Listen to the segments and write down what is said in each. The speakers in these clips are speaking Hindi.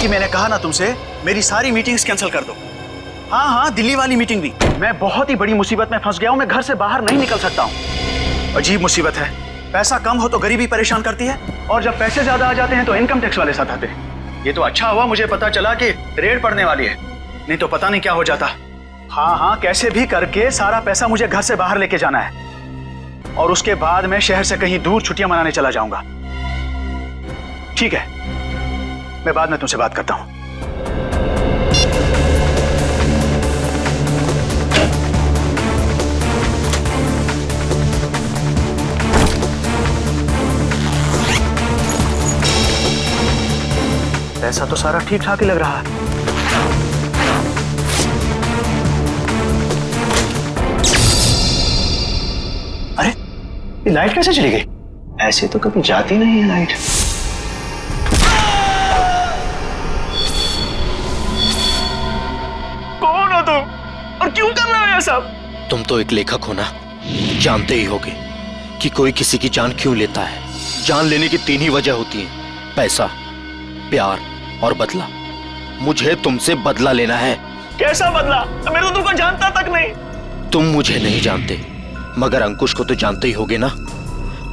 जी मैंने कहा ना तुमसे, मेरी सारी मीटिंग्स कैंसिल कर दो। हाँ हाँ, दिल्ली वाली मीटिंग भी। मैं बहुत ही बड़ी मुसीबत में फंस गया हूँ, मैं घर से बाहर नहीं निकल सकता हूँ। अजीब मुसीबत है, पैसा कम हो तो गरीबी परेशान करती है, और जब पैसे ज्यादा आ जाते हैं तो इनकम टैक्स वाले साथ आते हैं। ये तो अच्छा हुआ मुझे पता चला कि रेड पड़ने वाली है, नहीं तो पता नहीं क्या हो जाता। हाँ हाँ, कैसे भी करके सारा पैसा मुझे घर से बाहर लेके जाना है, और उसके बाद मैं शहर से कहीं दूर छुट्टियां मनाने चला जाऊंगा। ठीक है, मैं बाद में तुमसे बात करता हूं। पैसा तो सारा ठीक ठाक ही लग रहा है। अरे, ये लाइट कैसे चली गई? ऐसे तो कभी जाती नहीं है लाइट। कौन हो तुम और क्यों कर रहे हो ये सब? तुम तो एक लेखक हो ना, जानते ही होगे कि कोई किसी की जान क्यों लेता है। जान लेने की 3 ही वजह होती है, पैसा, प्यार और बदला। मुझे तुमसे बदला लेना है। कैसा बदला? मैं तो तुमको जानता तक नहीं। तुम मुझे नहीं जानते, मगर अंकुश को तो जानते ही होगे ना।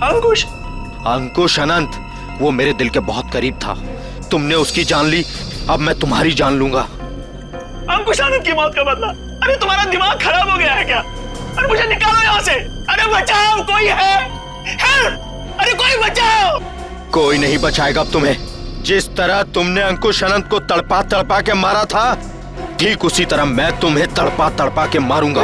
अंकुश? अंकुश अनंत, वो मेरे दिल के बहुत करीब था। तुमने उसकी जान ली, अब मैं तुम्हारी जान लूंगा। अंकुश आनंद की मौत का बदला? अरे तुम्हारा दिमाग खराब हो गया है क्या? अरे मुझे निकालो यहाँ से। अरे बचाओ, कोई है? अरे कोई बचाओ। कोई नहीं बचाएगा अब तुम्हें। जिस तरह तुमने अंकुश अनंत को तड़पा तड़पा के मारा था, ठीक उसी तरह मैं तुम्हें तड़पा तड़पा के मारूंगा।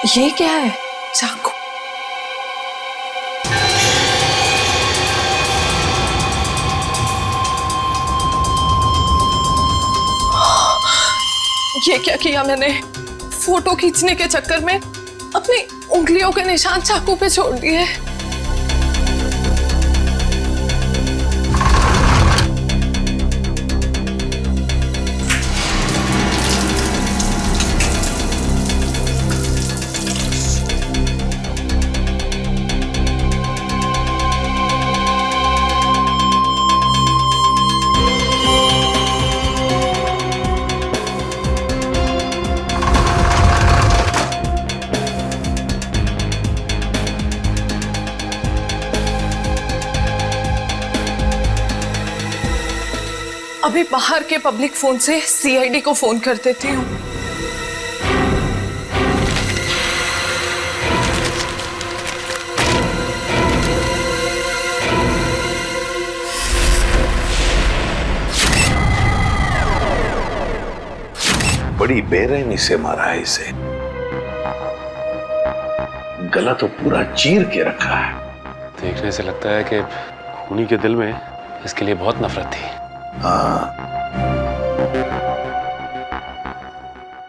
ये क्या है? चाकू। ये क्या किया मैंने? फोटो खींचने के चक्कर में अपनी उंगलियों के निशान चाकू पे छोड़ दिए। अभी बाहर के पब्लिक फोन से सीआईडी को फोन कर देती हूँ। बड़ी बेरहमी से मारा है इसे, गला तो पूरा चीर के रखा है। देखने से लगता है कि खूनी के दिल में इसके लिए बहुत नफरत थी। हाँ,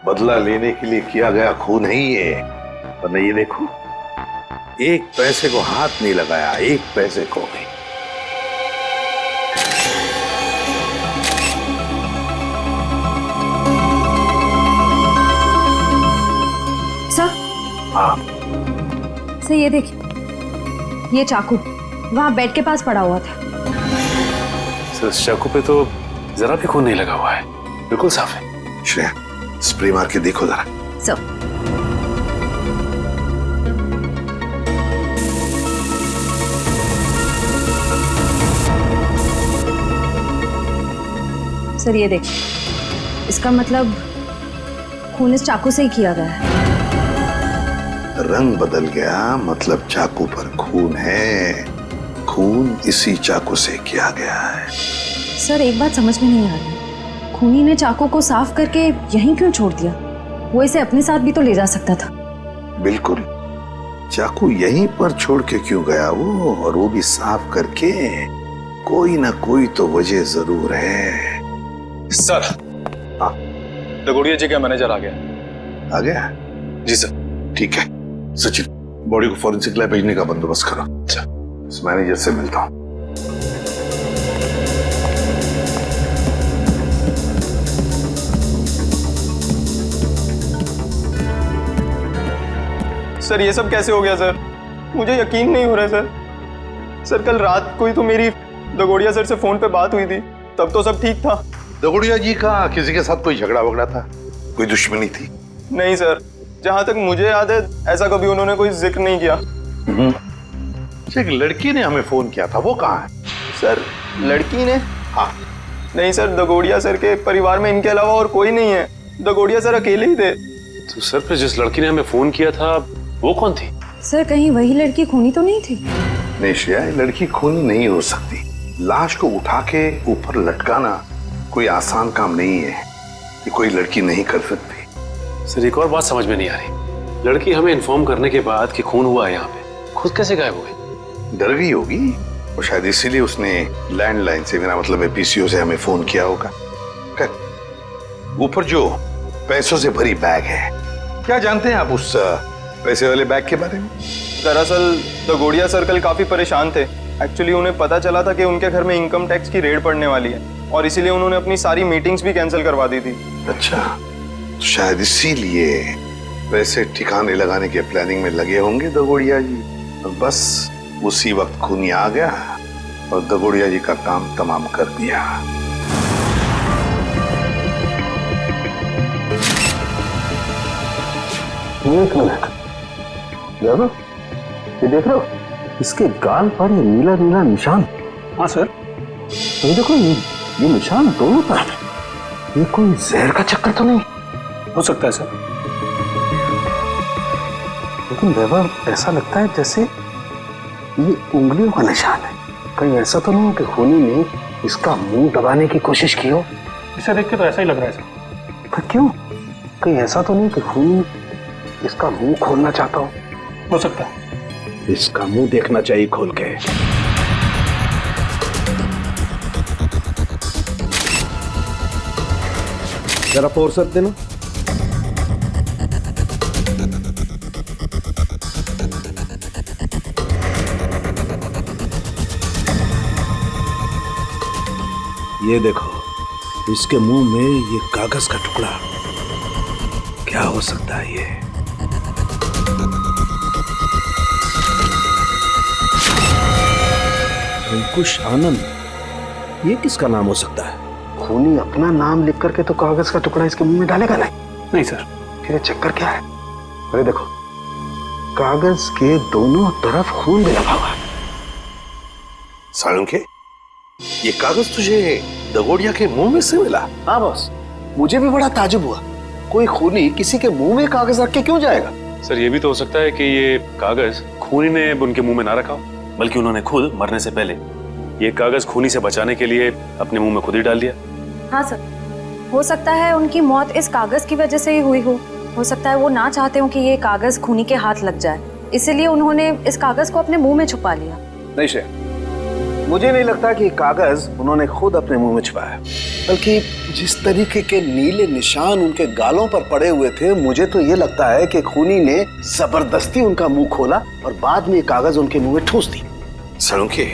बदला लेने के लिए किया गया खून है ये। वरना ये देखो, एक पैसे को हाथ नहीं लगाया, एक पैसे को भी। सर, हाँ सर ये देखिए, ये चाकू वहां बेड के पास पड़ा हुआ था। सर, इस चाकू पे तो जरा भी खून नहीं लगा हुआ है, बिल्कुल साफ है। श्रेया, स्प्रे मार के देखो जरा। सर, सर ये देखिए, इसका मतलब खून इस चाकू से ही किया गया है। रंग बदल गया, मतलब चाकू पर खून है। खून इसी चाकू से किया गया है। सर एक बात समझ में नहीं आ रही, खूनी ने चाकू को साफ करके यहीं क्यों छोड़ दिया? वो इसे अपने साथ भी तो ले जा सकता था। बिल्कुल, चाकू यहीं पर छोड़ के क्यों गया वो, और वो भी साफ करके? कोई ना कोई तो वजह जरूर है। सर, हाँ दगोड़िया जी का मैनेजर आ गया। आ गया? जी सर। ठीक है सचिन, बॉडी को फॉरेंसिक लैब भेजने का बंदोबस्त करो। अच्छा। इस मैनेजर से मिलता हूं। सर ये सब कैसे हो गया सर? मुझे यकीन नहीं हो रहा है सर। कल रात को ही तो मेरी दगोड़िया सर से फोन पे बात हुई थी, तब तो सब ठीक था। दगोड़िया जी का किसी के साथ कोई झगड़ा वगड़ा था? कोई दुश्मनी थी? नहीं सर, जहां तक मुझे याद है ऐसा कभी उन्होंने कोई जिक्र नहीं किया। एक लड़की ने हमें फोन किया था, वो कहाँ है? सर लड़की ने? हाँ। नहीं सर, दगोड़िया सर के परिवार में इनके अलावा और कोई नहीं है। दगोड़िया सर अकेले ही थे। तो सर फिर जिस लड़की ने हमें फोन किया था वो कौन थी? सर कहीं वही लड़की खूनी तो नहीं थी? नहीं श्रेया, लड़की खूनी नहीं हो सकती। लाश को उठा के ऊपर लटकाना कोई आसान काम नहीं है, ये कोई लड़की नहीं कर सकती। सर एक और बात समझ में नहीं आ रही, लड़की हमें इन्फॉर्म करने के बाद कि खून हुआ है यहाँ पे, खुद कैसे गायब हो गई? डर गई होगी और शायद इसीलिए उसने लैंडलाइन से, मेरा मतलब है पीसीओ से, हमें फोन किया होगा। ऊपर जो पैसों से भरी बैग है, क्या जानते हैं आप उस पैसे वाले बैग के बारे में? दरअसल दगोड़िया सर कल काफी परेशान थे। एक्चुअली उन्हें पता चला था कि उनके घर में इनकम टैक्स की रेड पड़ने वाली है, और इसीलिए उन्होंने अपनी सारी मीटिंग्स भी कैंसिल करवा दी थी। अच्छा, तो शायद इसीलिए पैसे ठिकाने लगाने के प्लानिंग में लगे होंगे दगोड़िया जी। और बस उसी वक्त खूनी आ गया और दगोड़िया जी का काम तमाम कर दिया। एक मिनट, ये देख रहे हो, इसके गाल पर ये नीला नीला निशान। हाँ सर। तो देखो ये निशान दोनों तरफ, ये कोई जहर का चक्कर तो नहीं? हो सकता है सर, लेकिन वैभव ऐसा लगता है जैसे ये उंगलियों का निशान है। कहीं ऐसा तो नहीं कि खूनी ने इसका मुंह दबाने की कोशिश की हो? इसे देख के तो ऐसा ही लग रहा है सर। पर क्यों? कहीं ऐसा तो नहीं कि खूनी इसका मुंह खोलना चाहता हो सकता है। इसका मुंह देखना चाहिए खोल के। जरा फोर्सत देना। ये देखो, इसके मुंह में ये कागज का टुकड़ा, क्या हो सकता है ये? अंकुश आनंद, ये किसका नाम हो सकता है? खूनी अपना नाम लिख करके तो कागज का टुकड़ा इसके मुंह में डालेगा नहीं। नहीं सर। फिर ये चक्कर क्या है? अरे देखो, कागज के दोनों तरफ खून भी लगा हुआ है। साळुंखे, ये कागज तुझे दगोड़िया के मुंह में से मिला? हाँ बॉस, मुझे भी बड़ा ताजुब हुआ। कोई खूनी किसी के मुंह में कागज रख के क्यों जाएगा? सर ये भी तो हो सकता है कि ये कागज खूनी ने उनके मुंह में ना रखा हो, बल्कि उन्होंने खुद मरने से पहले ये कागज खूनी से बचाने के लिए अपने मुंह में खुद ही डाल दिया। हाँ सर, हो सकता है उनकी मौत इस कागज की वजह से ही हुई हो सकता है वो ना चाहते हो कि ये कागज खूनी के हाथ लग जाए, इसीलिए उन्होंने इस कागज को अपने मुंह में छुपा लिया। नहीं श्रेया, मुझे नहीं लगता कि कागज उन्होंने खुद अपने मुंह में छुपाया, बल्कि जिस तरीके के नीले निशान उनके गालों पर पड़े हुए थे, मुझे तो ये लगता है कि खूनी ने जबरदस्ती उनका मुंह खोला और बाद में ये कागज उनके मुंह में ठूस दी। साळुंखे,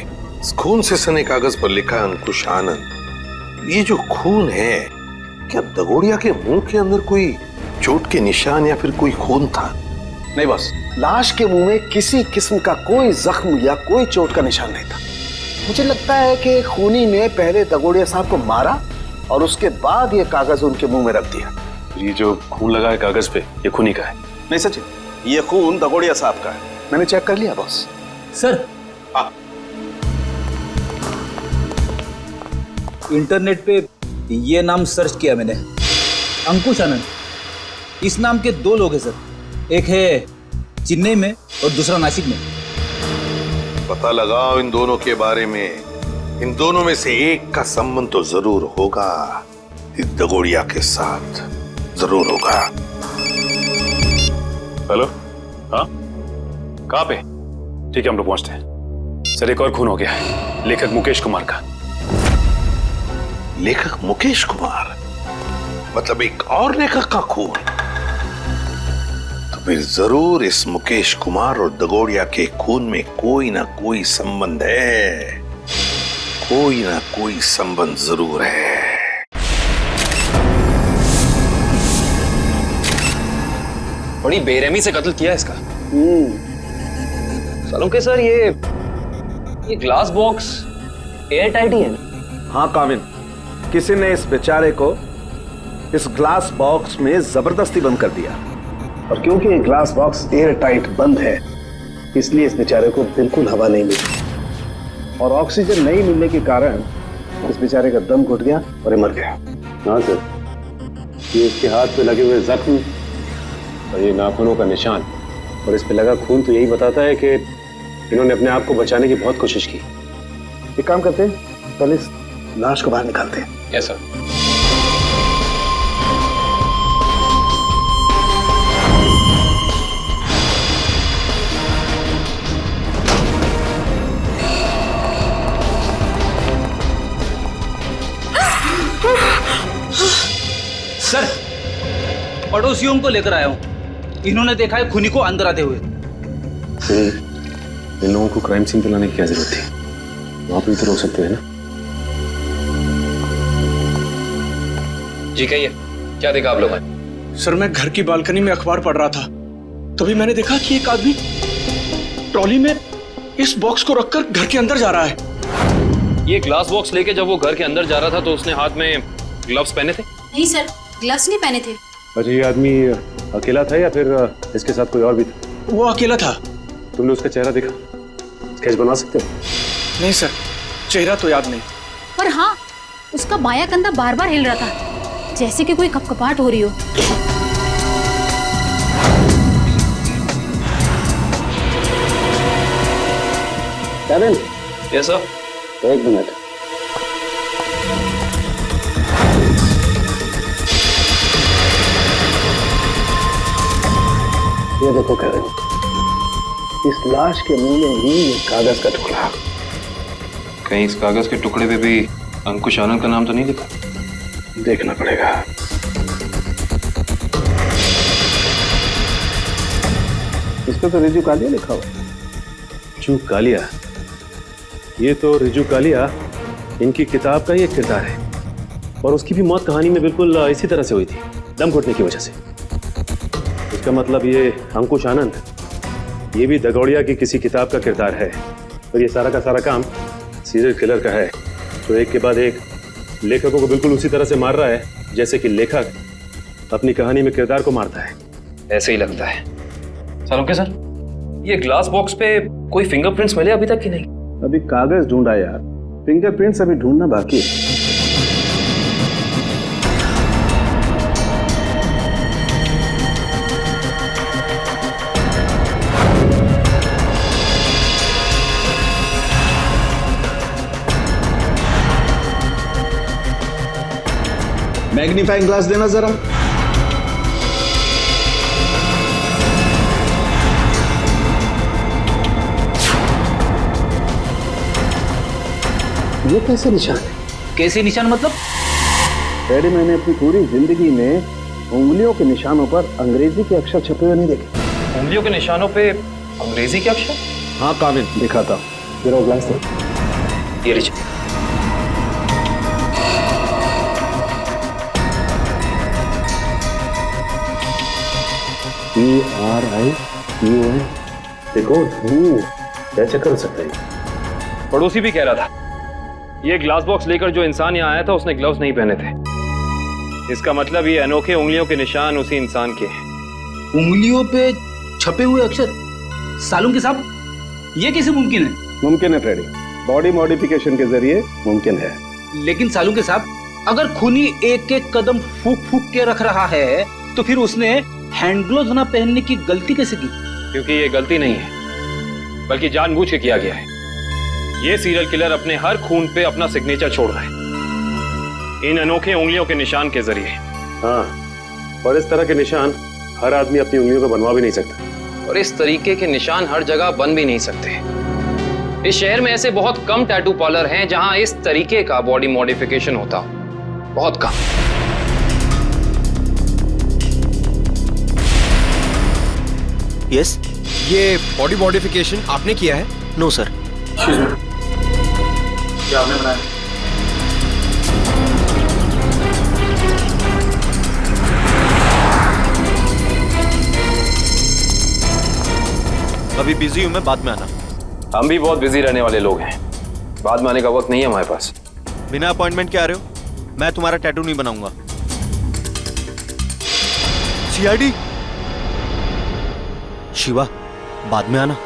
खून से सने कागज पर लिखा अंकुश आनंद। ये जो खून है, क्या दगोड़िया के मुंह के अंदर कोई चोट के निशान या फिर कोई खून था? नहीं बस, लाश के मुंह में किसी किस्म का कोई जख्म या कोई चोट का निशान नहीं था। मुझे लगता है कि खूनी ने पहले दगोड़िया साहब को मारा और उसके बाद ये कागज उनके मुंह में रख दिया। ये जो खून लगा है कागज पे, ये खूनी का है? नहीं सचिन, ये खून दगोड़िया साहब का है। मैंने चेक कर लिया बॉस। सर, इंटरनेट पे ये नाम सर्च किया मैंने, अंकुश आनंद। इस नाम के 2 लोग हैं सर, एक है चेन्नई में और दूसरा नासिक में। पता लगाओ इन दोनों के बारे में। इन दोनों में से एक का संबंध तो जरूर होगा, इस दगोड़िया के साथ जरूर होगा। हेलो, हाँ, कहाँ पे? ठीक है, हम लोग पहुंचते हैं। सर, एक और खून हो गया है, लेखक मुकेश कुमार का। लेखक मुकेश कुमार? मतलब एक और लेखक का खून? तो फिर जरूर इस मुकेश कुमार और दगोड़िया के खून में कोई ना कोई संबंध है, कोई ना कोई संबंध जरूर है। बड़ी बेरहमी से कत्ल किया इसका। सालुंके सर, ये ग्लास बॉक्स एयर टाइट ही है ना? हाँ काविन, किसी ने इस बेचारे को इस ग्लास बॉक्स में जबरदस्ती बंद कर दिया, और क्योंकि ये ग्लास बॉक्स एयर टाइट बंद है, इसलिए इस बेचारे को बिल्कुल हवा नहीं मिली, और ऑक्सीजन नहीं मिलने के कारण इस बेचारे का दम घुट गया और ये मर गया। हाँ सर, ये इसके हाथ पे लगे हुए जख्म और ये नाखूनों का निशान और इस पे लगा खून तो यही बताता है कि इन्होंने अपने आप को बचाने की बहुत कोशिश की। एक काम करते हैं, पहले इस लाश को बाहर निकालते हैं। Yes sir. सर, पड़ोसियों को लेकर आया हूँ। इन्होंने देखा है खूनी को अंदर आते हुए। इन लोगों को क्राइम सीन पे लाने की क्या जरूरत थी? वहां पे तो रोक सकते हैं ना? जी कहिए, क्या देखा आप लोगों ने? सर, मैं घर की बालकनी में अखबार पढ़ रहा था, तभी मैंने देखा कि एक आदमी ट्रॉली में इस बॉक्स को रखकर घर के अंदर जा रहा है। ये ग्लास बॉक्स लेके जब वो घर के अंदर जा रहा था तो उसने हाथ में ग्लव्स पहने थे? नहीं सर, ग्लव्स नहीं पहने थे। अच्छा, ये आदमी अकेला था या फिर इसके साथ कोई और भी था? वो अकेला था। तुमने उसका चेहरा देखा? स्केच बना सकते हो? नहीं सर, चेहरा तो याद नहीं। पर हाँ, उसका बायां कंधा बार बार हिल रहा था, जैसे कि कोई कपकपाहट हो रही हो। Kevin, yes sir. एक मिनट। ये देखो केविन, इस लाश के मुंह में ही ये कागज का टुकड़ा। कहीं इस कागज के टुकड़े पे भी अंकुश आनंद का नाम तो नहीं लिखा? देखना पड़ेगा। इस पे तो रिजू कालिया लिखा हुआ। रिजू कालिया? ये तो रिजू कालिया इनकी किताब का ही एक किरदार है, और उसकी भी मौत कहानी में बिल्कुल इसी तरह से हुई थी, दम घुटने की वजह से। इसका मतलब ये अंकुश आनंद, ये भी दगोड़िया की किसी किताब का किरदार है, और ये सारा का सारा काम सीरियल किलर का है, तो एक के बाद एक लेखकों को बिल्कुल उसी तरह से मार रहा है जैसे कि लेखक अपनी कहानी में किरदार को मारता है। ऐसे ही लगता है। सालुंके सर, ये ग्लास बॉक्स पे कोई फिंगरप्रिंट्स मिले अभी तक कि नहीं? अभी कागज ढूंढा यार, फिंगरप्रिंट्स अभी ढूंढना बाकी है। मैग्नीफाइंग ग्लास देना जरा। ये कैसे निशान है? कैसे निशान मतलब? डैडी, मैंने अपनी पूरी जिंदगी में उंगलियों के निशानों पर अंग्रेजी के अक्षर छपे हुए नहीं देखे। उंगलियों के निशानों पे अंग्रेजी के अक्षर? हाँ काविन, दिखाता हूँ। जरा वो ग्लास दे। ये लीजिए। ERIUN, देखो क्या चक्कर हो सकता है? पड़ोसी भी कह रहा था, ये ग्लास बॉक्स लेकर जो इंसान यहाँ आया था उसने ग्लव्स नहीं पहने थे। इसका मतलब ये अनोखे उंगलियों के निशान उसी इंसान के हैं। उंगलियों पे छपे हुए अक्षर? सालुंके साहब, ये कैसे मुमकिन है? मुमकिन है फ्रेडी, बॉडी मॉडिफिकेशन के जरिए मुमकिन है। लेकिन सालुंके साहब, अगर खूनी एक एक कदम फूक फूक के रख रहा है तो फिर उसने हैंड ग्लोव्स ना पहनने की गलती कैसे की? क्योंकि ये गलती नहीं है, बल्कि जानबूझ के किया गया है। ये सीरियल किलर अपने हर खून पे अपना सिग्नेचर छोड़ रहा है, इन अनोखे उंगलियों के निशान के जरिए। हाँ, और इस तरह के निशान हर आदमी अपनी उंगलियों पर बनवा भी नहीं सकता। और इस तरीके के निशान हर जगह बन भी नहीं सकते। इस शहर में ऐसे बहुत कम टैटू पार्लर हैं जहां इस तरीके का बॉडी मॉडिफिकेशन होता हो, बहुत कम। यस, ये बॉडी मॉडिफिकेशन आपने किया है? No sir. क्या आपने बनाया? अभी बिजी हूं मैं, बाद में आना। हम भी बहुत बिजी रहने वाले लोग हैं, बाद में आने का वक्त नहीं है हमारे पास। बिना अपॉइंटमेंट के आ रहे हो? मैं तुम्हारा टैटू नहीं बनाऊंगा। सीआईडी शिवा, बाद में आना।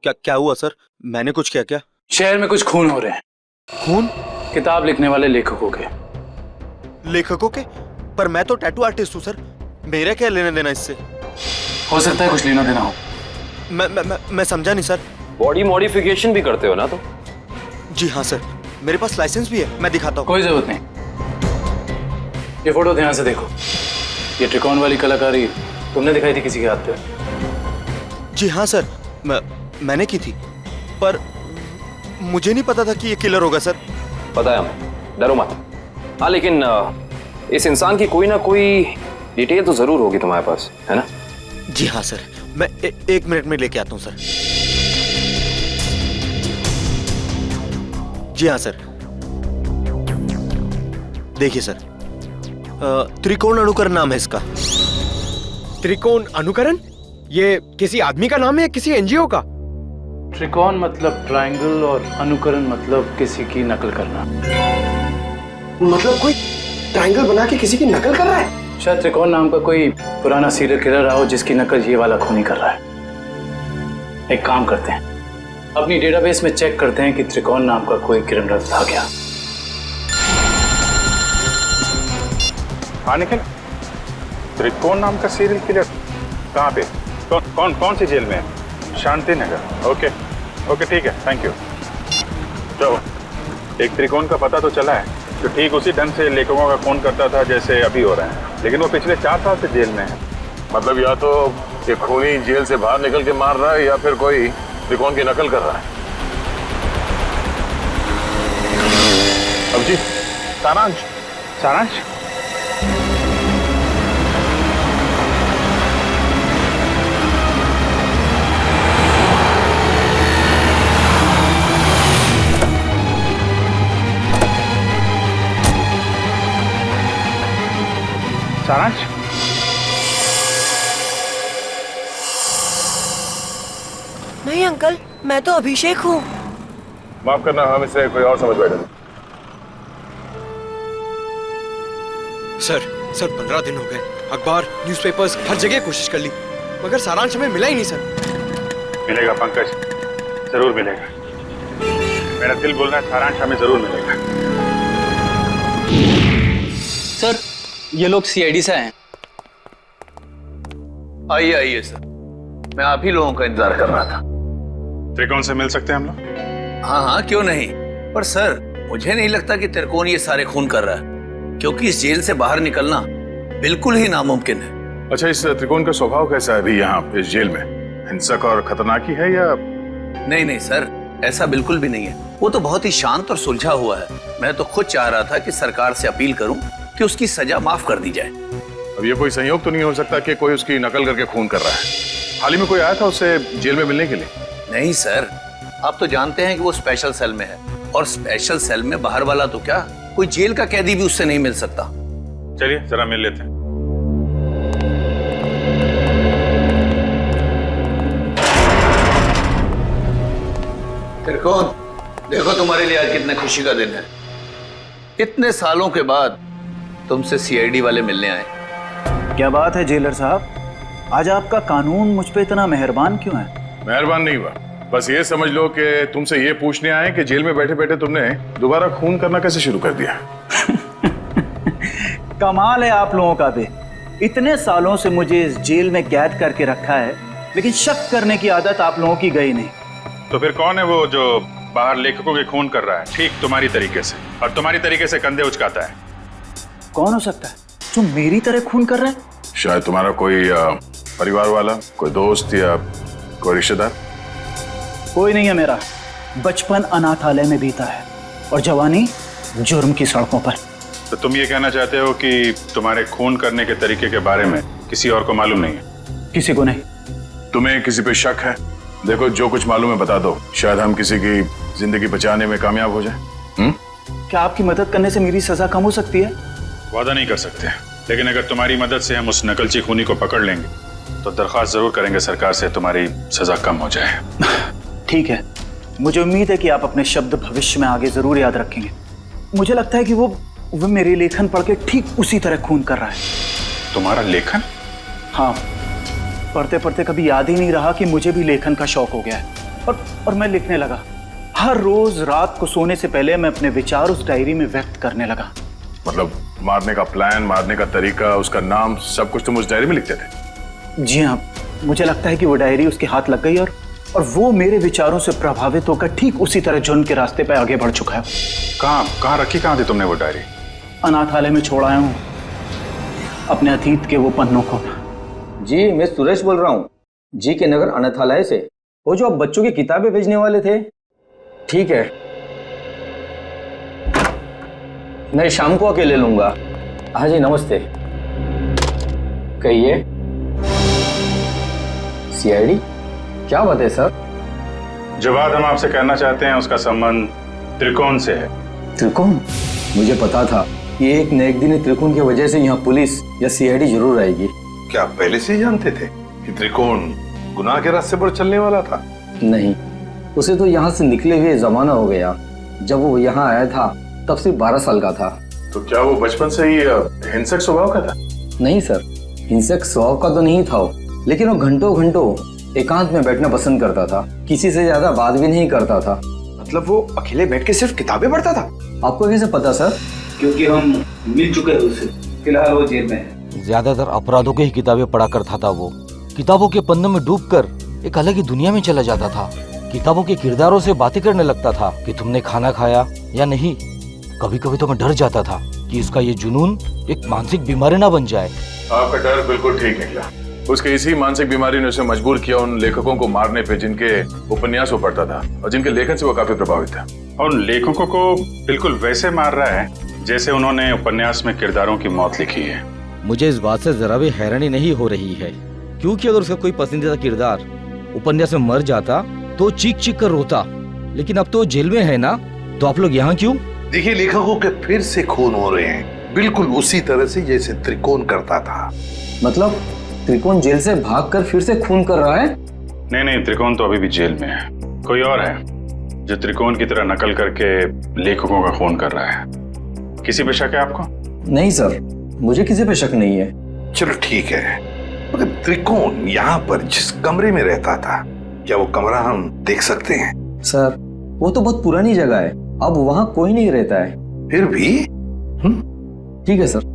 क्या हुआ सर? मैंने कुछ किया क्या? शहर में कुछ खून हो रहे हैं। खून? किताब लिखने वाले लेखकों के। लेखकों के? पर मैं तो टैटू आर्टिस्ट हूं सर, मेरा क्या लेना देना इससे? हो सकता है कुछ लेना देना हो। मैं समझा नहीं सर। बॉडी मॉडिफिकेशन भी करते हो ना तुम? जी हाँ सर, मेरे पास लाइसेंस भी है, मैं दिखाता हूँ। कोई जरूरत नहीं। ये फोटो ध्यान से देखो। ये त्रिकोण वाली कलाकारी तुमने दिखाई थी किसी के हाथ पे? जी हाँ सर, मैंने की थी, पर मुझे नहीं पता था कि ये किलर होगा सर। पता है हमें, डरो मत। हाँ, लेकिन इस इंसान की कोई ना कोई डिटेल तो जरूर होगी तुम्हारे पास, है ना? जी हाँ सर, मैं 1 मिनट में लेके आता हूँ सर। जी हाँ सर, देखिए सर, त्रिकोण अनुकरण नाम है इसका। त्रिकोण अनुकरण? ये किसी आदमी का नाम है या किसी एनजीओ का? त्रिकोण मतलब ट्रायंगल और अनुकरण मतलब किसी की नकल करना। मतलब कोई ट्रायंगल बना के किसी की नकल कर रहा है? शायद त्रिकोण नाम का कोई पुराना सीरियल किलर रहा हो जिसकी नकल ये वाला खूनी कर रहा है। एक काम करते हैं, अपनी डेटाबेस में चेक करते हैं कि त्रिकोण नाम का कोई क्रिमिनल था क्या। हाँ निखिल, त्रिकोण नाम का सीरियल किलर कहाँ पे? कौन सी जेल में है? शांति नगर। ओके ठीक है, थैंक यू। तो एक त्रिकोण का पता तो चला है, तो ठीक उसी ढंग से लेखकों का खून करता था जैसे अभी हो रहा है, लेकिन वो पिछले 4 साल से जेल में है। मतलब या तो ये खूनी जेल से बाहर निकल के मार रहा है या फिर कोई त्रिकोण की नकल कर रहा है। अब जी, सारांश। नहीं अंकल, मैं तो अभिषेक हूँ। माफ करना, हम इसे कोई और समझ बैठे। सर 15 दिन हो गए, अखबार, न्यूज़पेपर्स, हर जगह कोशिश कर ली, मगर सारांश हमें मिला ही नहीं सर। मिलेगा पंकज, जरूर मिलेगा। मेरा दिल बोल रहा है सारांश हमें जरूर मिलेगा। सर, ये लोग सीआईडी से हैं। आइए सर, मैं आप ही लोगों का इंतजार कर रहा था। त्रिकोण से मिल सकते हैं हम लोग? हाँ, क्यों नहीं। पर सर, मुझे नहीं लगता कि त्रिकोण ये सारे खून कर रहा है, क्योंकि इस जेल से बाहर निकलना बिल्कुल ही नामुमकिन है। अच्छा, इस त्रिकोण का स्वभाव कैसा है अभी यहाँ इस जेल में? हिंसक और खतरनाक ही है या? नहीं सर, ऐसा बिल्कुल भी नहीं है। वो तो बहुत ही शांत और सुलझा हुआ है। मैं तो खुद चाह रहा था कि सरकार से अपील करूं कि उसकी सजा माफ कर दी जाए। अब ये कोई संयोग तो नहीं हो सकता कि कोई उसकी नकल करके खून कर रहा है? हाल ही में कोई आया था उससे जेल में मिलने के लिए? नहीं सर, आप तो जानते हैं कि वो स्पेशल सेल में है, और स्पेशल सेल में बाहर वाला तो क्या, कोई जेल का कैदी भी उससे नहीं मिल सकता। चलिए जरा मिल लेते हैं। त्रिकोण, देखो तुम्हारे लिए आज कितने खुशी का दिन है। इतने सालों के बाद तुमसे सीआईडी वाले मिलने आए। क्या बात है जेलर साहब, आज आपका कानून मुझ पे इतना मेहरबान क्यों है? मेहरबान नहीं हुआ, बस ये समझ लो कि तुमसे ये पूछने आए कि जेल में बैठे बैठे तुमने दोबारा खून करना कैसे शुरू कर दिया? कमाल है आप लोगों का भी। इतने सालों से मुझे इस जेल में कैद करके रखा है, लेकिन शक करने की आदत आप लोगों की गई नहीं। तो फिर कौन है वो जो बाहर लेखकों के खून कर रहा है, ठीक तुम्हारी तरीके से, और तुम्हारी तरीके से कंधे उचकाता है? कौन हो सकता है जो मेरी तरह खून कर रहा है? शायद तुम्हारा कोई परिवार वाला, कोई दोस्त या कोई रिश्तेदार। कोई नहीं है मेरा। बचपन अनाथालय में बीता है और जवानी जुर्म की सड़कों पर। तो तुम ये कहना चाहते हो कि तुम्हारे खून करने के तरीके के बारे में किसी और को मालूम नहीं है? किसी को नहीं। तुम्हें किसी पे शक है? देखो, जो कुछ मालूम है बता दो, शायद हम किसी की जिंदगी बचाने में कामयाब हो जाए। क्या आपकी मदद करने से मेरी सजा कम हो सकती है? वादा नहीं कर सकते, लेकिन अगर तुम्हारी मदद से हम उस नकलची खूनी को पकड़ लेंगे तो दरख्वास्त जरूर करेंगे सरकार से तुम्हारी सजा कम हो जाए। ठीक है, मुझे उम्मीद है कि आप अपने शब्द भविष्य में आगे जरूर याद रखेंगे। मुझे लगता है कि वो मेरे लेखन पढ़ के ठीक उसी तरह खून कर रहा है। तुम्हारा लेखन? हाँ, पढ़ते पढ़ते कभी याद ही नहीं रहा कि मुझे भी लेखन का शौक हो गया है और मैं लिखने लगा। हर रोज रात को सोने से पहले मैं अपने विचार उस डायरी में व्यक्त करने लगा। मतलब मारने का प्लान, मारने का तरीका, उसका नाम, सब कुछ तुम उस डायरी में लिखते थे? जी हाँ, मुझे लगता है कि वो डायरी उसके हाथ लग गई और वो मेरे विचारों से प्रभावित होकर ठीक उसी तरह जुर्म के रास्ते पर आगे बढ़ चुका है। कहाँ रखी, कहाँ थी तुमने वो डायरी? अनाथालय में छोड़ आया हूँ अपने अतीत के वो पन्नों को। जी, मैं सुरेश बोल रहा हूँ, जी के नगर अनाथालय से। वो जो आप बच्चों की किताबें भेजने वाले थे। ठीक है, मैं शाम को आके ले लूंगा। हाँ जी, नमस्ते। कहिए। सीआईडी? क्या बात है सर? जो बात हम आपसे कहना चाहते हैं उसका संबंध त्रिकोण से है। त्रिकोण? मुझे पता था कि एक न एक दिन त्रिकोण की वजह से यहाँ पुलिस या सीआईडी जरूर आएगी। क्या आप पहले से ही जानते थे कि त्रिकोण गुनाह के रास्ते पर चलने वाला था? नहीं, उसे तो यहाँ से निकले हुए जमाना हो गया। जब वो यहाँ आया था तब सिर्फ 12 साल का था। तो क्या वो बचपन से ही हिंसक स्वभाव का था? नहीं सर, हिंसक स्वभाव का तो नहीं था वो, लेकिन वो घंटों घंटों एकांत में बैठना पसंद करता था। किसी से ज्यादा बात भी नहीं करता था। मतलब वो अकेले बैठ के सिर्फ किताबें पढ़ता था? आपको कैसे पता सर? क्योंकि हम मिल चुके हैं उससे। फिलहाल वो जेल में है। ज्यादातर अपराधों की ही किताबें पढ़ा करता था वो। किताबों के पन्नों में डूबकर एक अलग ही दुनिया में चला जाता था। किताबों के किरदारों से बातें करने लगता था कि तुमने खाना खाया या नहीं। कभी कभी तो मैं डर जाता था कि इसका ये जुनून एक मानसिक बीमारी ना बन जाए। आपका डर बिल्कुल ठीक निकला। उसके इसी मानसिक बीमारी ने उसे मजबूर किया उन लेखकों को मारने पे जिनके उपन्यास वो पढ़ता था और जिनके लेखन से वो काफी प्रभावित था। और उन लेखकों को बिल्कुल वैसे मार रहा है जैसे उन्होंने उपन्यास में किरदारों की मौत लिखी है। मुझे इस बात से जरा भी हैरानी नहीं हो रही है, क्योंकि अगर उसका कोई पसंदीदा किरदार उपन्यास में मर जाता तो चीख चीख कर रोता, लेकिन अब तो जेल में है ना, तो आप लोग यहाँ क्यों? देखिए, लेखकों के फिर से खून हो रहे हैं, बिल्कुल उसी तरह से जैसे त्रिकोण करता था। मतलब त्रिकोण जेल से भागकर फिर से खून कर रहा है? नहीं, त्रिकोण तो अभी भी जेल में है। कोई और है जो त्रिकोण की तरह नकल करके लेखकों का खून कर रहा है। किसी पे शक है आपको? नहीं सर, मुझे किसी पे शक नहीं है। चलो ठीक है, मगर त्रिकोण यहाँ पर जिस कमरे में रहता था, क्या वो कमरा हम देख सकते हैं? सर, वो तो बहुत पुरानी जगह है, अब वहाँ कोई नहीं रहता है। फिर भी ठीक है सर,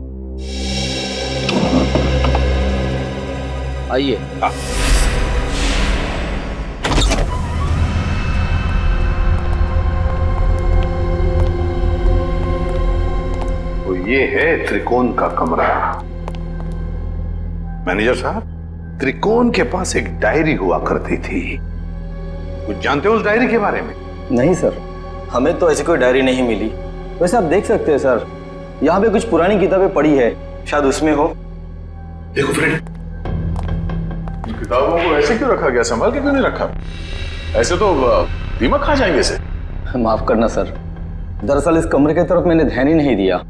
आइए। तो ये है त्रिकोण का कमरा। मैनेजर साहब, त्रिकोण के पास एक डायरी हुआ करती थी, कुछ जानते हो उस डायरी के बारे में? नहीं सर, हमें तो ऐसी कोई डायरी नहीं मिली। वैसे आप देख सकते हैं सर, यहाँ पे कुछ पुरानी किताबें पड़ी है, शायद उसमें हो। देखो फ्रेंड, किताबों को ऐसे क्यों रखा गया? संभाल के क्यों नहीं रखा? ऐसे तो दीमक खा जाएंगे इसे। माफ करना सर, दरअसल इस कमरे की तरफ मैंने ध्यान ही नहीं दिया।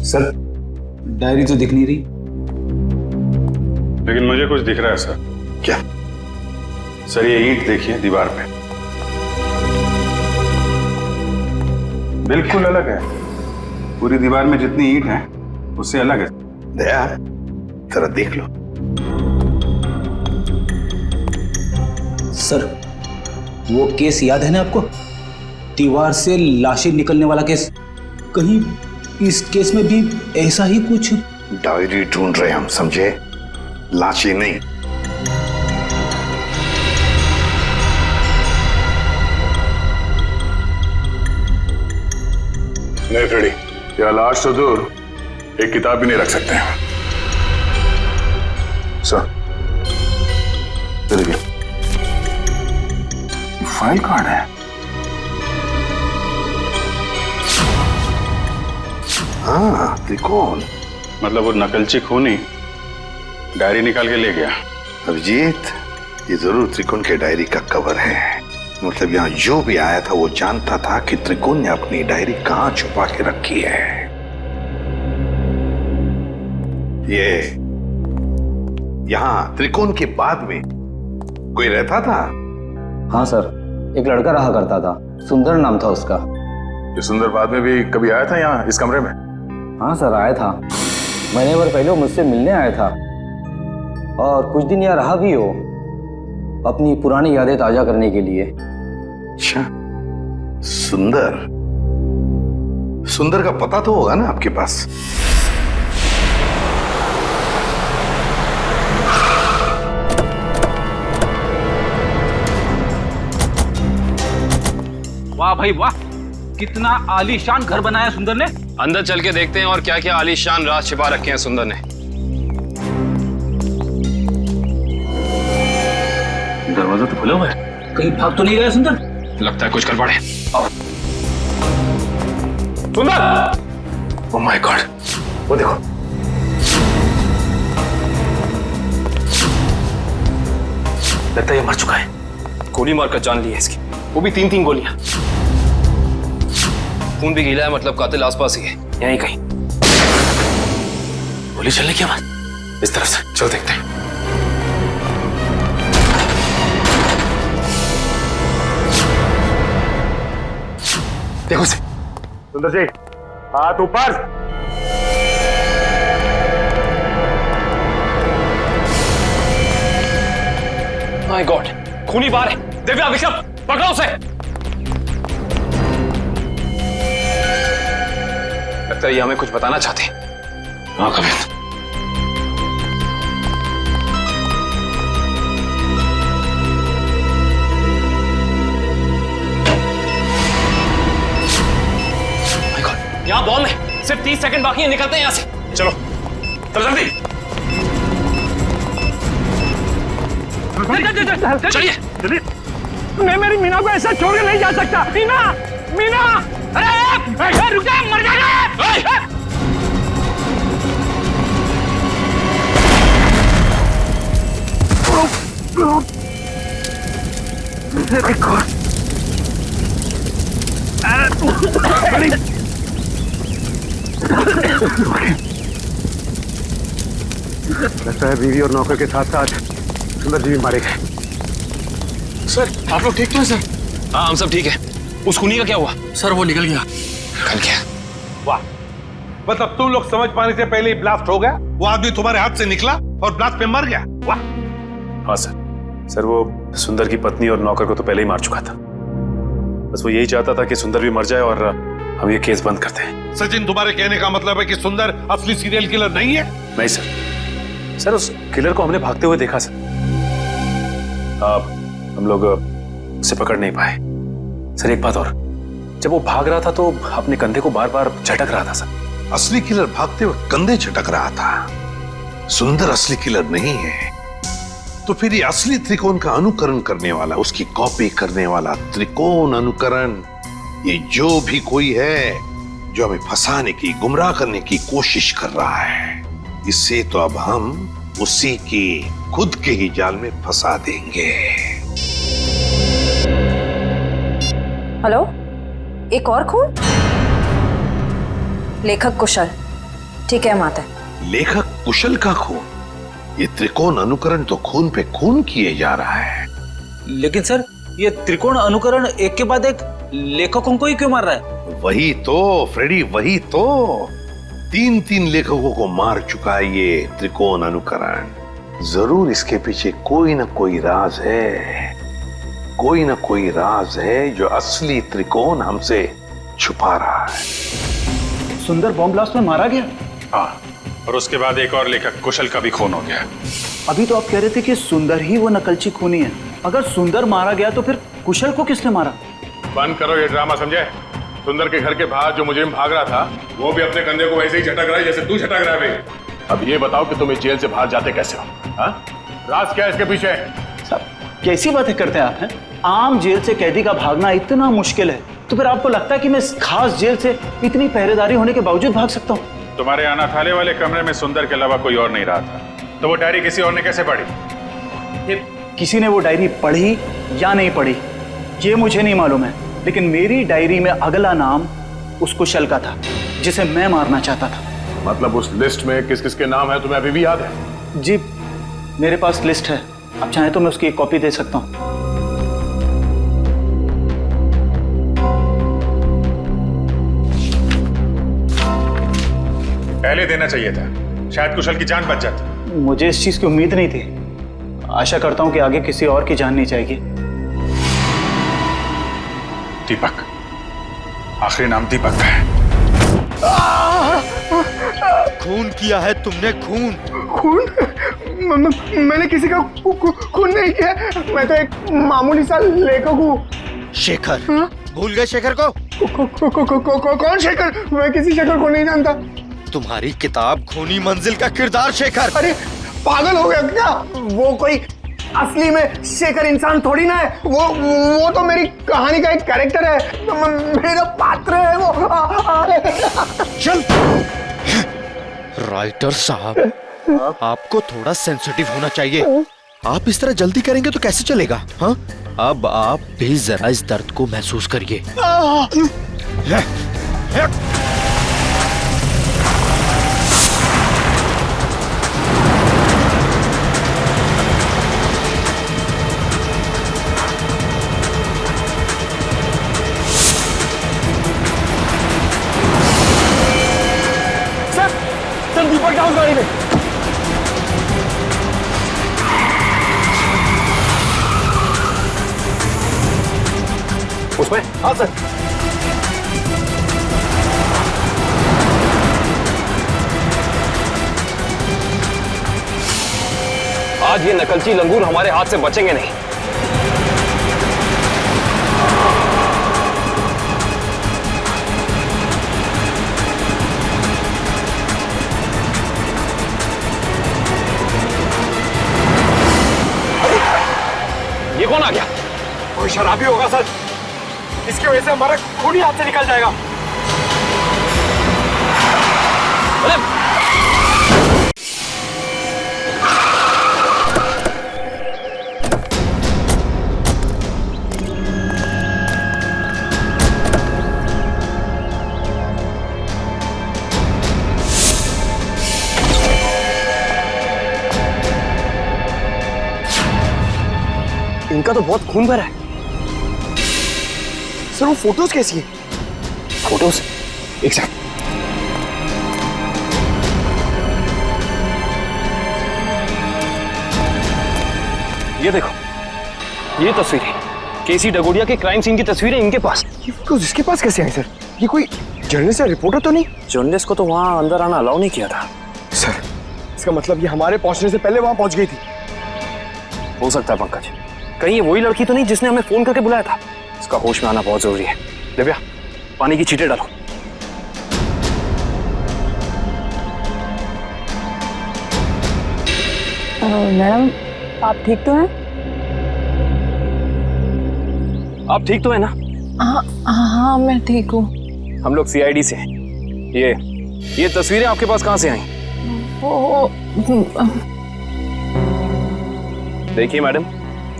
सर, डायरी तो दिख नहीं रही। लेकिन मुझे कुछ दिख रहा है सर। क्या? सर, ये ईंट देखिए दीवार पे, बिल्कुल अलग है। पूरी दीवार में जितनी ईंट है उससे अलग है। दया, जरा देख लो। सर, वो केस याद है ना आपको? दीवार से लाशें निकलने वाला केस, कहीं इस केस में भी ऐसा ही कुछ? डायरी ढूंढ रहे हम, समझे? लाशें नहीं। नहीं फ्रेडी, या लाश तो दूर, एक किताब भी नहीं रख सकते हैं। सर, देखिए, फाइल कार्ड है। हाँ, त्रिकोण। मतलब वो नकलची खूनी डायरी निकाल के ले गया। अभिजीत, ये जरूर त्रिकोण के डायरी का कवर है। मतलब यहाँ जो भी आया था वो जानता था कि त्रिकोण ने अपनी डायरी कहाँ छुपा के रखी है। ये यहाँ त्रिकोण के बाद में कोई रहता था? हाँ सर, एक लड़का रहा करता था, सुंदर नाम था उसका। ये सुंदर बाद में भी कभी आया था यहाँ इस कमरे में? हाँ सर, आया था। महीने भर पहले वो मुझसे मिलने आया था और कुछ दिन यहाँ रहा भी हो, अपनी पुरानी यादें ताजा करने के लिए। अच्छा, सुंदर। सुंदर का पता तो होगा ना आपके पास? वाह भाई वाह, कितना आलीशान घर बनाया सुंदर ने। अंदर चल के देखते हैं और क्या क्या आलीशान राज छिपा रखे हैं सुंदर ने। दरवाजा तो खुला हुआ है, कहीं भाग तो नहीं गया सुंदर? लगता है कुछ गड़बड़ है। सुंदर! ओह माय गॉड, वो देखो। लगता है ये मर चुका है। गोली मारकर जान ली है इसकी, वो भी 3-3 गोलियां। खून भी गीला है, मतलब कातिल आसपास ही है, यहीं कहीं। गोली चलने की आवाज इस तरफ से, चल देखते हैं। देखो से। सुंदर जी, हाथ ऊपर। माय गॉड, खूनी बाहर है। दिव्या, विक्रम, पकड़ो उसे। लगता है ये हमें कुछ बताना चाहते हैं। हाँ कवित, यहाँ बॉम्ब है, सिर्फ 30 सेकंड बाकी है, निकलते हैं यहाँ से। चलो चलो जल्दी, चलिए जल्दी। मैं मेरी मीना को ऐसा छोड़ के नहीं जा सकता। मीना, मीना, अरे रुक जा, मर जाएगा। लगता है बीवी और नौकर के साथ साथ सुंदर जी भी मारे गए। सर, आप लोग ठीक तो हैं सर? हाँ, हम सब ठीक है। उस खूनी का क्या हुआ? सर वो निकल गया। निकल गया? वाह, मतलब तुम लोग समझ पाने से पहले ही ब्लास्ट हो गया। वो आदमी तुम्हारे हाथ से निकला और ब्लास्ट पे मर गया। वाह। हाँ सर, वो सुंदर की पत्नी और नौकर को तो पहले ही मार चुका था। बस वो यही चाहता था कि सुंदर भी मर जाए और हम ये केस बंद करते हैं। सचिन, तुम्हारे कहने का मतलब है कि सुंदर असली सीरियल किलर नहीं है? नहीं सर, उस किलर को हमने भागते हुए देखा सर। हम लोग उसे पकड़ नहीं पाए। सर एक बात और, जब वो भाग रहा था तो अपने कंधे को बार बार झटक रहा था सर। असली किलर भागते हुए कंधे झटक रहा था। सुंदर असली किलर नहीं है। तो फिर ये असली त्रिकोण का अनुकरण करने वाला, उसकी कॉपी करने वाला त्रिकोण अनुकरण, ये जो भी कोई है जो हमें फंसाने की, गुमराह करने की कोशिश कर रहा है, इससे तो अब हम उसी की खुद के ही जाल में फंसा देंगे। हेलो, एक और खून? लेखक कुशल। ठीक है माता। लेखक कुशल का खून? ये त्रिकोण अनुकरण तो खून पे खून किए जा रहा है। लेकिन सर, ये त्रिकोण अनुकरण एक के बाद एक लेखकों को ही क्यों मार रहा है? वही तो फ्रेडी, वही तो। 3-3 लेखकों को मार चुका है ये त्रिकोण अनुकरण। जरूर इसके पीछे कोई ना कोई राज है, कोई ना कोई राज है जो असली त्रिकोण हमसे छुपा रहा है। सुंदर बॉम्ब ब्लास्ट में मारा गया? हाँ, और उसके बाद एक और लेखक कुशल का भी खून हो गया। अभी तो आप कह रहे थे कि सुंदर ही वो नकलची खूनी है। अगर सुंदर मारा गया तो फिर कुशल को किसने मारा? बंद करो ये ड्रामा, समझे? सुंदर के घर के बाहर जो मुजरिम भाग रहा था वो भी अपने कंधे को वैसे ही झटक रहा है जैसे तू झटक रहा है। अब ये बताओ कि तुम इस जेल से बाहर जाते कैसे हो? हाँ? राज क्या है इसके पीछे? साहब कैसी बातें करते हैं आप हैं? आम जेल से कैदी का भागना इतना मुश्किल है तो फिर आपको लगता है कि मैं इस खास जेल से इतनी पहरेदारी होने के बावजूद भाग सकता हूँ? तुम्हारे अनाथालय वाले कमरे में सुंदर के अलावा कोई और नहीं रहा था, तो वो डायरी किसी और ने कैसे पढ़ी? किसी ने वो डायरी पढ़ी या नहीं पढ़ी ये मुझे नहीं मालूम है, लेकिन मेरी डायरी में अगला नाम उस कुशल का था जिसे मैं मारना चाहता था। मतलब उस लिस्ट में किस किस के नाम है तुम्हें अभी भी याद है? जी मेरे पास लिस्ट है, आप चाहें तो मैं उसकी एक कॉपी दे सकता हूँ। पहले देना चाहिए था, शायद कुशल की जान बच जाती। मुझे इस चीज की उम्मीद नहीं थी। आशा करता हूं कि आगे किसी और की जान नहीं जाएगी। दीपक, आखिरी नाम दीपक का है। खून किया है तुमने, खून। मैंने किसी का खून नहीं किया, मैं तो एक मामूली सा लेखक हूँ। शेखर? भूल गए शेखर को? कौन शेखर? मैं किसी शेखर को नहीं जानता। तुम्हारी किताब खूनी मंजिल का किरदार शेखर। अरे पागल हो गया क्या? वो कोई असली में शेखर इंसान थोड़ी ना है, वो तो मेरी कहानी का एक कैरेक्टर है, मेरा पात्र है वो। चल राइटर साहब, आपको थोड़ा सेंसिटिव होना चाहिए। आप इस तरह जल्दी करेंगे तो कैसे चलेगा? हाँ, अब आप भी जरा इस दर्द को महसूस करिए। दीपक डाउन गाड़ी में। उसमें? हाँ सर। आज ये नकलची लंगूर हमारे हाथ से बचेंगे नहीं। ये कौन आ गया? कोई शराबी होगा सर, इसकी वजह से हमारा खून ही हाथ से निकल जाएगा। इनका तो बहुत खून भरा है। सर वो फोटोज कैसी है? फोटोज? एक सेकंड। ये देखो, ये तस्वीरें केसी डगोडिया के क्राइम सीन की तस्वीरें इनके पास। ये फोटोज इसके पास कैसे आई सर? ये कोई जर्नलिस्ट या रिपोर्टर तो नहीं? जर्नलिस्ट को तो वहां अंदर आना अलाउ नहीं किया था। सर इसका मतलब ये हमारे पहुंचने से पहले वहां पहुंच गई थी। हो सकता है पंकज, कहीं ये वही लड़की तो नहीं जिसने हमें फोन करके बुलाया था? इसका होश में आना बहुत जरूरी है। दिव्या, पानी की छींटे डालो। मैडम आप ठीक तो हैं? आप ठीक तो है ना? हाँ मैं ठीक हूँ। हम लोग सीआईडी से हैं। ये तस्वीरें आपके पास कहाँ से आई? देखिए मैडम,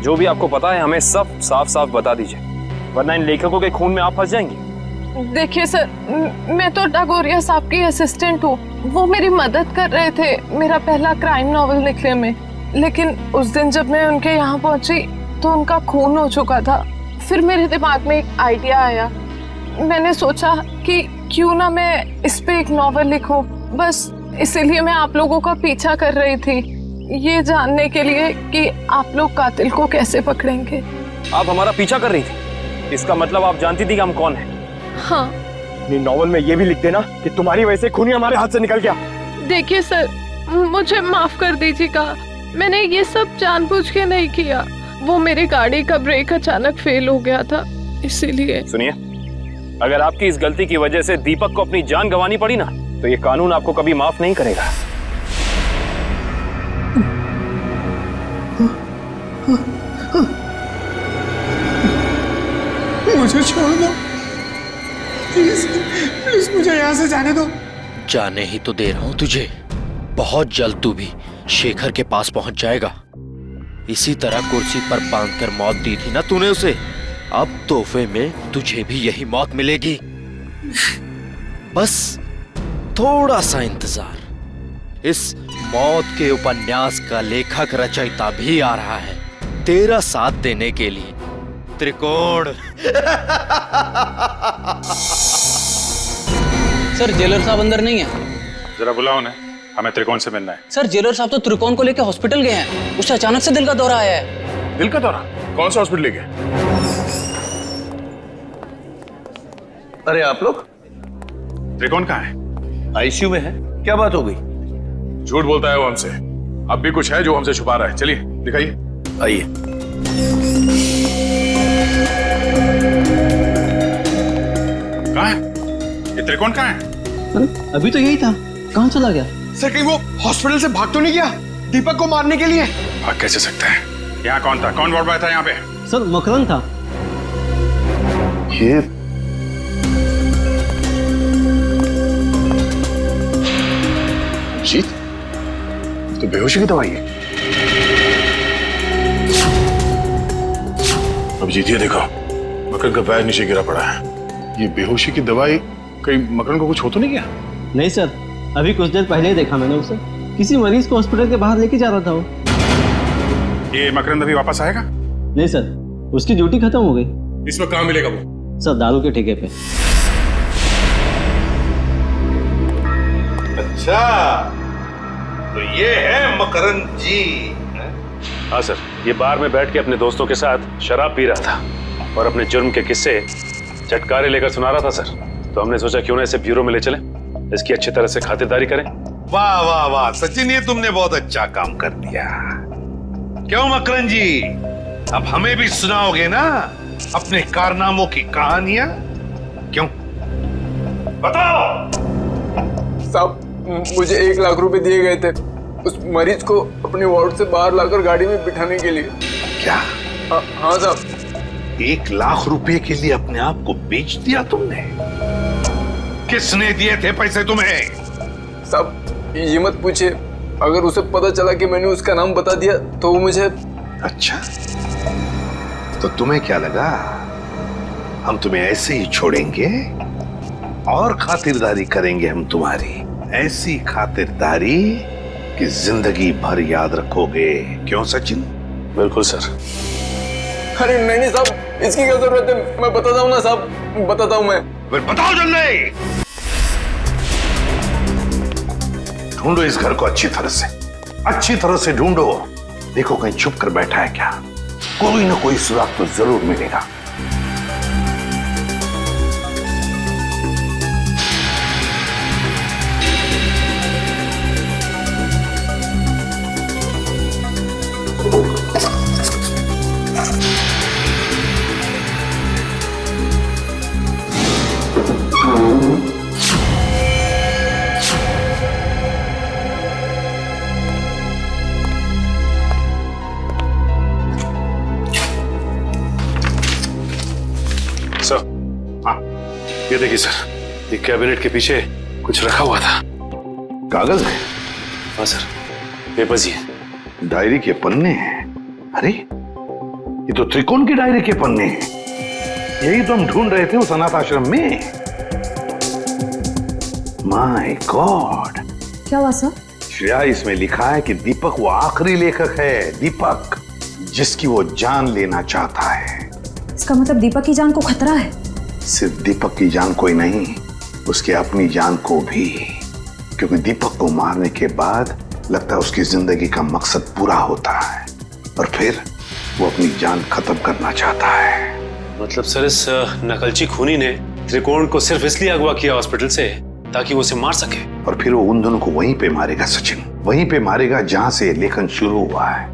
जो भी आपको पता है हमें सब साफ साफ बता दीजिए, वरना इन लेखकों के खून में आप फंस जाएंगे। देखिए सर, मैं तो डगोरिया साहब की असिस्टेंट हूँ। वो मेरी मदद कर रहे थे मेरा पहला क्राइम नॉवल लिखने में, लेकिन उस दिन जब मैं उनके यहाँ पहुंची तो उनका खून हो चुका था। फिर मेरे दिमाग में एक आइडिया आया, मैंने सोचा कि क्यों ना मैं इस पे एक नॉवल लिखूं। बस इसीलिए मैं आप लोगों का पीछा कर रही थी, ये जानने के लिए कि आप लोग कातिल को कैसे पकड़ेंगे। आप हमारा पीछा कर रही थी, इसका मतलब आप जानती थी कि हम कौन हैं। हाँ। अपनी नॉवल में ये भी लिख देना कि तुम्हारी वजह से खूनी हमारे हाथ से निकल गया। देखिए सर, मुझे माफ कर दीजिएगा, मैंने ये सब जानबूझ के नहीं किया। वो मेरी गाड़ी का ब्रेक अचानक फेल हो गया था, इसीलिए। सुनिए, अगर आपकी इस गलती की वजह से दीपक को अपनी जान गंवानी पड़ी ना, तो ये कानून आपको कभी माफ नहीं करेगा। मुझे छोड़ दो प्लीज, प्लीज मुझे यहाँ से जाने दो। जाने ही तो दे रहा हूं तुझे। बहुत जल्द तू भी शेखर के पास पहुंच जाएगा। इसी तरह कुर्सी पर बांधकर मौत दी थी ना तूने उसे, अब तोहफे में तुझे भी यही मौत मिलेगी। बस थोड़ा सा इंतजार। इस मौत के उपन्यास का लेखक रचयिता भी आ रहा है तेरा साथ देने के लिए। त्रिकोण। सर जेलर साहब अंदर नहीं है। जरा बुलाओ उन्हें, हमें त्रिकोण से मिलना है। सर जेलर साहब तो त्रिकोण को लेकर हॉस्पिटल गए हैं, उसे अचानक से दिल का दौरा आया है। दिल का दौरा? कौन सा हॉस्पिटल ले गए? अरे आप लोग? त्रिकोण कहाँ है? आईसीयू में है। क्या बात हो गई? झूठ बोलता है वो हमसे। अब भी कुछ है जो हमसे छुपा रहा है। चलिए दिखाइए। आइए। कहाँ है ये त्रिकोण? कहाँ है? अभी तो यही था, कहाँ चला गया? सर कहीं वो हॉस्पिटल से भाग तो नहीं गया दीपक को मारने के लिए? भाग कैसे सकता है? यहाँ कौन था? कौन वार्ड बॉय था यहाँ पे? सर मकरंद था। ये अभिजीत, तो बेहोशी की दवाई है। अभिजीत ये देखो, मकरंद का पैर नीचे गिरा पड़ा है। ये बेहोशी की दवाई कहीं मकरंद को कुछ हो तो नहीं गया? नहीं सर, अभी कुछ देर पहले ही देखा मैंने उसे, किसी मरीज को हॉस्पिटल के बाहर लेके जा रहा था वो। ये मकरंद अभी वापस आएगा? नहीं सर, उसकी ड्यूटी खत्म हो गई। इसमें कहाँ मिलेगा वो? सर दारू के ठेके पे। अच्छा, तो ये है मकरंद जी। हाँ सर, ये बार में बैठ के अपने दोस्तों के साथ शराब पी रहा था और अपने जुर्म के किस्से चटकारे लेकर सुना रहा था सर। तो हमने सोचा क्यों ना इसे ब्यूरो में ले चलें, इसकी अच्छी तरह से खातिरदारी करें। वाह वाह वाह सचिन, ये तुमने बहुत अच्छा काम कर दिया। क्यों मकरंद जी, अब हमें भी सुनाओगे ना अपने कारनामों की कहानियां? क्यों, बताओ। साहब मुझे 1 लाख रुपए दिए गए थे उस मरीज को अपने वार्ड से बाहर लाकर गाड़ी में बिठाने के लिए। क्या? हाँ साहब। 1 लाख रुपए के लिए अपने आप को बेच दिया तुमने? किसने दिए थे पैसे तुम्हें? साहब ये मत पूछिए, अगर उसे पता चला कि मैंने उसका नाम बता दिया तो वो मुझे। अच्छा, तो तुम्हें क्या लगा हम तुम्हें ऐसे ही छोड़ेंगे? और खातिरदारी करेंगे हम तुम्हारी, ऐसी खातिरदारी कि जिंदगी भर याद रखोगे। क्यों सचिन? बिल्कुल सर। अरे नहीं साहब, इसकी क्या जरूरत है, मैं बताता हूँ ना साहब, बताता हूँ मैं। फिर बताओ जल्दी। ढूंढो इस घर को अच्छी तरह से ढूंढो। देखो कहीं छुप कर बैठा है क्या? कोई ना कोई सुराग तो जरूर मिलेगा। ये देखिए सर, ये कैबिनेट के पीछे कुछ रखा हुआ था। कागज है? हाँ सर, पेपर्स ही है। डायरी के पन्ने हैं? अरे ये तो त्रिकोण की डायरी के पन्ने हैं। यही तो हम ढूंढ रहे थे उस अनाथ आश्रम में। My God. क्या हुआ सर? श्रेया, इसमें लिखा है कि दीपक वो आखिरी लेखक है, दीपक जिसकी वो जान लेना चाहता है। इसका मतलब दीपक की जान को खतरा है? सिर्फ दीपक की जान को ही नहीं, उसके अपनी जान को भी। क्योंकि दीपक को मारने के बाद लगता है उसकी जिंदगी का मकसद पूरा होता है, और फिर वो अपनी जान खत्म करना चाहता है। मतलब सर इस नकलची खूनी ने त्रिकोण को सिर्फ इसलिए अगवा किया हॉस्पिटल से ताकि वो उसे मार सके, और फिर वो उन दोनों को वहीं पे मारेगा सचिन, वहीं पे मारेगा जहां से लेखन शुरू हुआ है,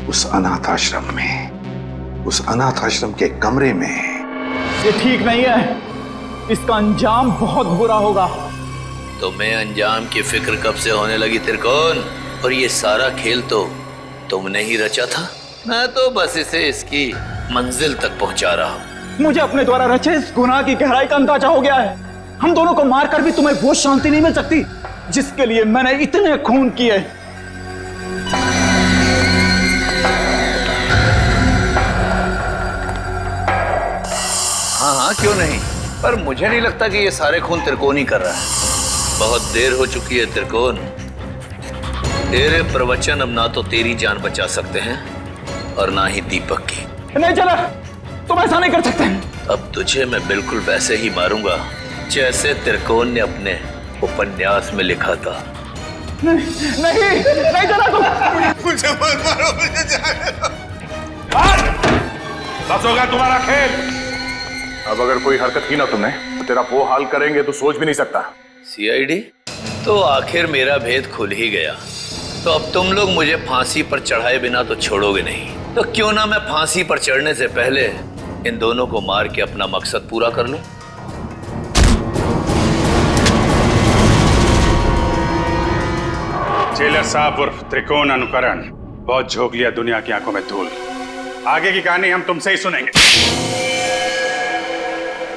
उस अनाथ आश्रम में, उस अनाथ आश्रम के कमरे में। ये ठीक नहीं है, इसका अंजाम बहुत बुरा होगा। तुम्हें अंजाम की फिक्र कब से होने लगी त्रिकोण? और ये सारा खेल तो तुमने ही रचा था। मैं तो बस इसे इसकी मंजिल तक पहुंचा रहा हूँ। मुझे अपने द्वारा रचे इस गुनाह की गहराई का अंदाजा हो गया है। हम दोनों को मारकर भी तुम्हें वो शांति नहीं मिल सकती जिसके लिए मैंने इतने खून किए। हाँ क्यों नहीं, पर मुझे नहीं लगता कि ये सारे खून त्रिकोण ही कर रहा है। बहुत देर हो चुकी है त्रिकोण। तेरे प्रवचन अब ना तो तेरी जान बचा सकते हैं और ना ही दीपक की। नहीं चला, तुम ऐसा नहीं कर सकते। अब तुझे मैं बिल्कुल वैसे ही मारूंगा जैसे त्रिकोण ने अपने उपन्यास में लिखा था। नहीं चला, तुम मुझे मत मारो, मुझे जाने दो। बस होगा तुम्हारा खेल। अब अगर कोई हरकत की ना तुमने तो तेरा वो हाल करेंगे तो सोच भी नहीं सकता। सीआईडी, तो आखिर मेरा भेद खुल ही गया। तो अब तुम लोग मुझे फांसी पर चढ़ाए बिना तो छोड़ोगे नहीं। तो क्यों ना मैं फांसी पर चढ़ने से पहले इन दोनों को मार के अपना मकसद पूरा कर लूं। जेलर साहब उर्फ त्रिकोण अनुकरण बहुत झोंक लिया दुनिया की आंखों में धूल। आगे की कहानी हम तुमसे ही सुनेंगे।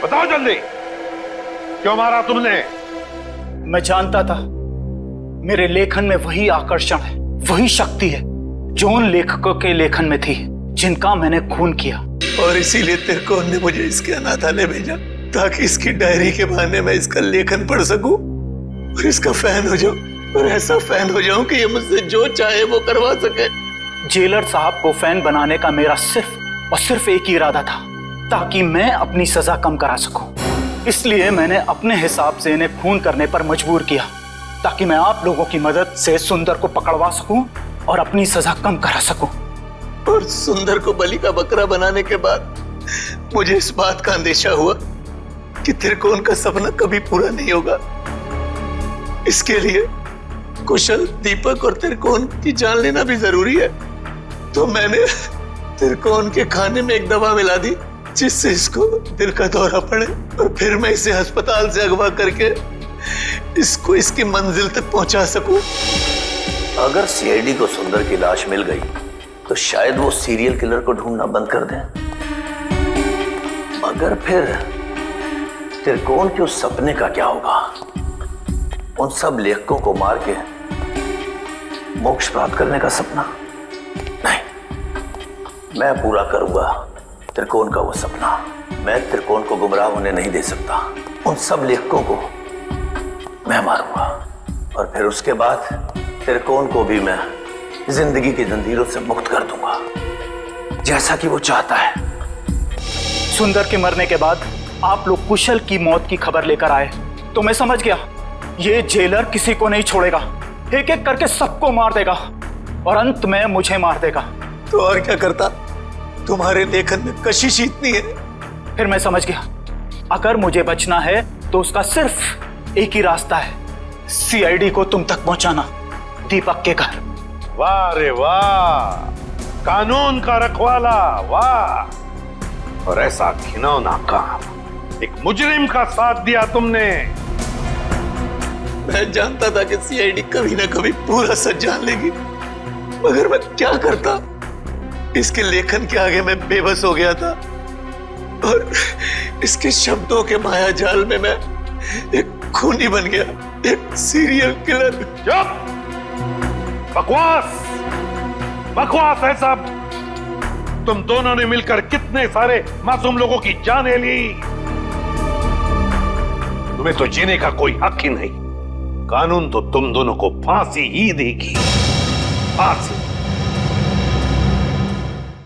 बताओ जल्दी, क्यों मारा तुमने? मैं जानता था मेरे लेखन में वही आकर्षण है, वही शक्ति है जो उन लेखकों के लेखन में थी जिनका मैंने खून किया। और इसीलिए त्रिकोण ने मुझे इसके अनाथालय भेजा ताकि इसकी डायरी के बहाने मैं इसका लेखन पढ़ सकूं और इसका फैन हो जाऊं, और ऐसा फैन हो जाऊं कि ये मुझसे जो चाहे वो करवा सके। जेलर साहब को फैन बनाने का मेरा सिर्फ और सिर्फ एक ही इरादा था, ताकि मैं अपनी सजा कम करा सकूं। इसलिए मैंने अपने हिसाब से इन्हें खून करने पर मजबूर किया ताकि मैं आप लोगों की मदद से सुंदर को पकड़वा सकूं और अपनी सजा कम करा सकूं। और सुंदर को बलि का बकरा बनाने के बाद मुझे इस बात का अंदेशा हुआ कि त्रिकोण का सपना कभी पूरा नहीं होगा। इसके लिए कुशल, दीपक और त्रिकोण की जान लेना भी जरूरी है। तो मैंने त्रिकोण के खाने में एक दवा मिला दी जिससे इसको दिल का दौरा पड़े, और फिर मैं इसे अस्पताल से अगवा करके इसको इसकी मंजिल तक पहुंचा सकूं। अगर सीआईडी को सुंदर की लाश मिल गई तो शायद वो सीरियल किलर को ढूंढना बंद कर दें, मगर फिर त्रिकोण के उस सपने का क्या होगा? उन सब लेखकों को मार के मोक्ष प्राप्त करने का सपना? नहीं, मैं पूरा करूंगा त्रिकोण का वो सपना। मैं त्रिकोण को गुमराह होने नहीं दे सकता। उन सब लेखकों को मैं मारूंगा और फिर उसके बाद त्रिकोण को भी मैं जिंदगी की जंजीरों से मुक्त कर दूंगा, जैसा कि वो चाहता है। सुंदर के मरने के बाद आप लोग कुशल की मौत की खबर लेकर आए तो मैं समझ गया ये जेलर किसी को नहीं छोड़ेगा, एक एक करके सबको मार देगा और अंत में मुझे मार देगा। तो और क्या करता? तुम्हारे लेखन में कशिश इतनी है। फिर मैं समझ गया अगर मुझे बचना है तो उसका सिर्फ एक ही रास्ता है, सीआईडी को तुम तक पहुंचाना, दीपक के घर। वाह रे वाह, कानून का रखवाला, वाह। और ऐसा घिनौना काम, एक मुजरिम का साथ दिया तुमने। मैं जानता था कि सीआईडी कभी ना कभी पूरा सच जान लेगी, मगर मैं क्या करता? इसके लेखन के आगे मैं बेबस हो गया था और इसके शब्दों के माया जाल में मैं एक खूनी बन गया, एक सीरियल किलर। चुप! बकवास, बकवास है सब। तुम दोनों ने मिलकर कितने सारे मासूम लोगों की जानें ली। तुम्हें तो जीने का कोई हक ही नहीं। कानून तो तुम दोनों को फांसी ही देगी, फांसी।